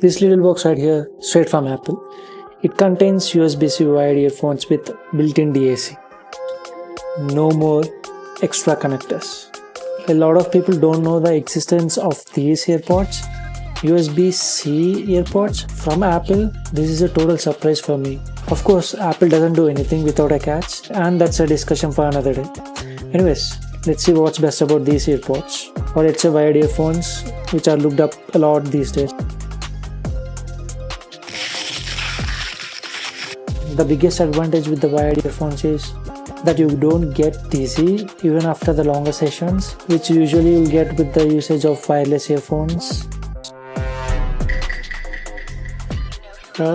This little box right here, straight from Apple. It contains USB C wired earphones with built-in DAC. No more extra connectors. A lot of people don't know the existence of these AirPods. USB C EarPods from Apple. This is a total surprise for me. Of course, Apple doesn't do anything without a catch, and that's a discussion for another day. Anyways, let's see what's best about these AirPods, or let's say wired earphones, which are looked up a lot these days. The biggest advantage with the wired earphones is that you don't get dizzy even after the longer sessions, which usually you'll get with the usage of wireless earphones.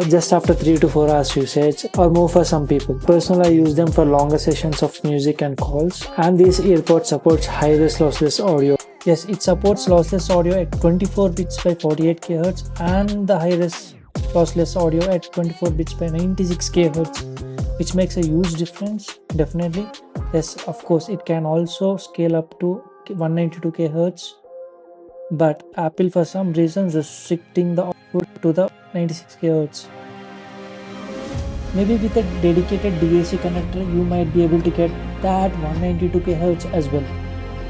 Just after 3 to 4 hours usage or more for some people. Personally, I use them for longer sessions of music and calls, and this earpod supports high-res lossless audio. Yes, it supports lossless audio at 24 bits by 48 kHz and the high-res lossless audio at 24 bits by 96 kHz, which makes a huge difference, definitely. Yes, of course, it can also scale up to 192 kHz, but Apple for some reason is restricting the output to the 96 kHz. Maybe with a dedicated DAC connector, you might be able to get that 192 kHz as well.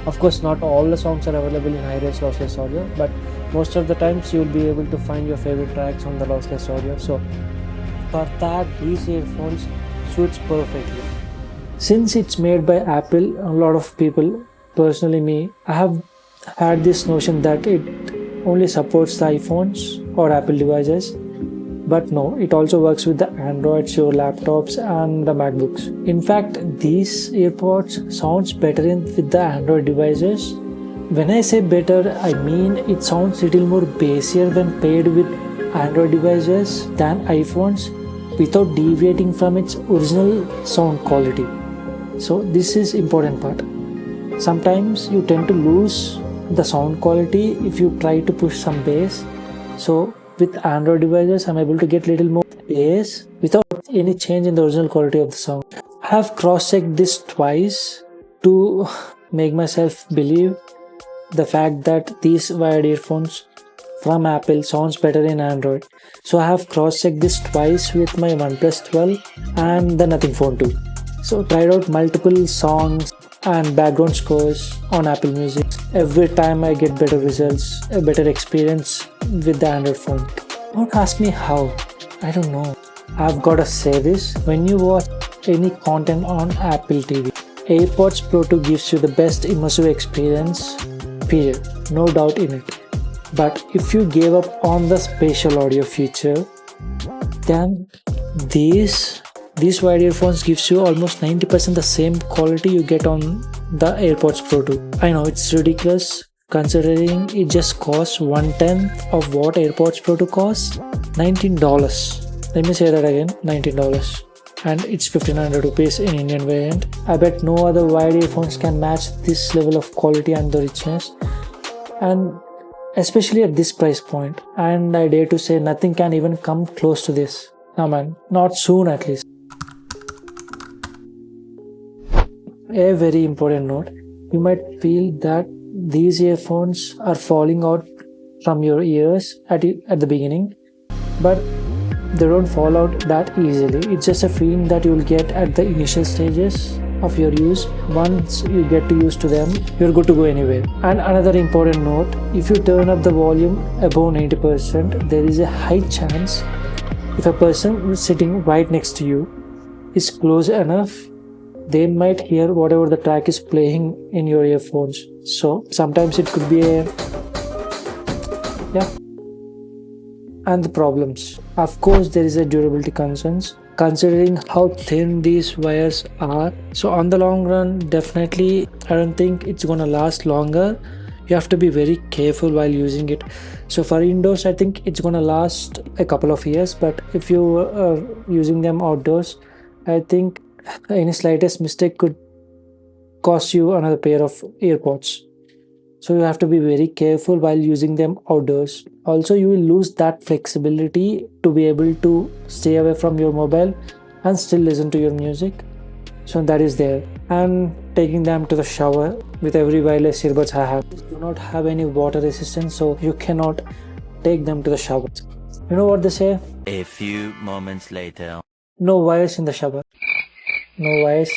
Of course, not all the songs are available in high-res lossless audio, but most of the times you will be able to find your favorite tracks on the lossless audio. So for that, these earphones suits perfectly. Since it's made by Apple, a lot of people, personally me, I have had this notion that it only supports the iPhones or Apple devices, but no, it also works with the Androids, your laptops and the MacBooks. In fact, these earpods sounds better with the Android devices. When I say better, I mean it sounds little more bassier when paired with Android devices than iPhones without deviating from its original sound quality. So this is important part. Sometimes you tend to lose the sound quality if you try to push some bass. So with Android devices, I'm able to get little more bass without any change in the original quality of the sound. I have cross-checked this twice to make myself believe the fact that these wired earphones from Apple sounds better in Android. So I have cross-checked this twice with my OnePlus 12 and the Nothing Phone 2. So tried out multiple songs and background scores on Apple Music. Every time I get better results, a better experience with the Android phone. Don't ask me how, I don't know. I've gotta say this, when you watch any content on Apple TV, AirPods Pro 2 gives you the best immersive experience, period, no doubt in it. But if you gave up on the spatial audio feature, then these wired earphones gives you almost 90% the same quality you get on the AirPods Pro 2. I know it's ridiculous considering it just costs 1/10 of what AirPods Pro 2 costs, $19. Let me say that again, $19. And it's 1500 rupees in Indian variant. I bet no other wired earphones can match this level of quality and the richness, and especially at this price point. And I dare to say nothing can even come close to this. No man, not soon at least. A very important note, you might feel that these earphones are falling out from your ears at the beginning, but they don't fall out that easily. It's just a feeling that you'll get at the initial stages of your use. Once you get used to them, you're good to go anyway. And another important note, if you turn up the volume above 90%, there is a high chance if a person sitting right next to you is close enough, they might hear whatever the track is playing in your earphones. So sometimes it could be and the problems. Of course, there is a durability concerns considering how thin these wires are. So on the long run, definitely I don't think it's gonna last longer. You have to be very careful while using it. So for indoors, I think it's gonna last a couple of years, but if you are using them outdoors, I think any slightest mistake could cost you another pair of earpods. So you have to be very careful while using them outdoors. Also, you will lose that flexibility to be able to stay away from your mobile and still listen to your music. So that is there. And taking them to the shower with every wireless earbuds I have do not have any water resistance, so you cannot take them to the shower. You know what they say? A few moments later. No wires in the shower. No wires.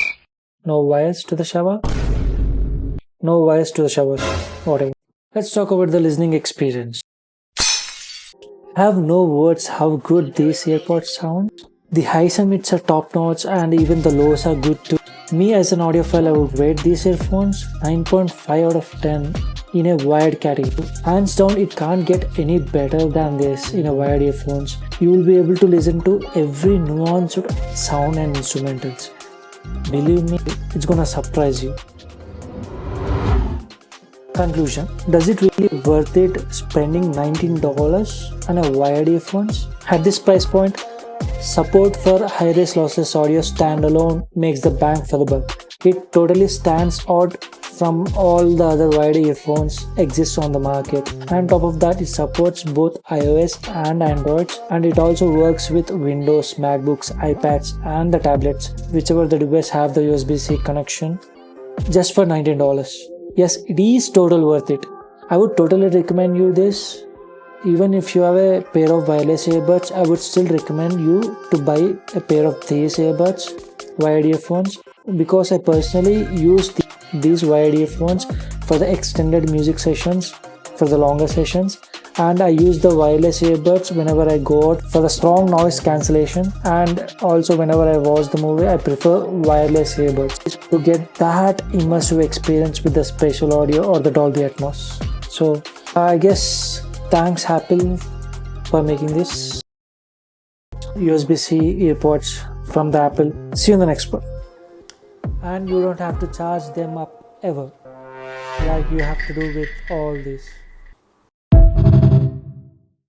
No wires to the shower. No wires to the showers. Whatever. Let's talk about the listening experience. I have no words how good these AirPods sound. The highs and mids are top notch and even the lows are good too. Me as an audiophile, I would rate these earphones 9.5 out of 10 in a wired category. Hands down, it can't get any better than this in a wired earphones. You will be able to listen to every nuanced sound and instrumentals. Believe me, it's gonna surprise you. Conclusion. Does it really worth it spending $19 on a wired earphones? At this price point, support for high-res lossless audio standalone makes the bang for the buck. It totally stands out from all the other wired earphones exists on the market. And on top of that, it supports both iOS and Androids, and it also works with Windows, MacBooks, iPads and the tablets, whichever the device have the USB C connection, just for $19. Yes, it is totally worth it. I would totally recommend you this. Even if you have a pair of wireless earbuds, I would still recommend you to buy a pair of these earbuds, wired earphones, because I personally use these wired earphones for the extended music sessions, for the longer sessions, and I use the wireless earbuds whenever I go out for the strong noise cancellation, and also whenever I watch the movie I prefer wireless earbuds to get that immersive experience with the spatial audio or the Dolby Atmos. So I guess thanks Apple for making this USB C EarPods from the Apple. See you in the next one. And you don't have to charge them up ever like you have to do with all this.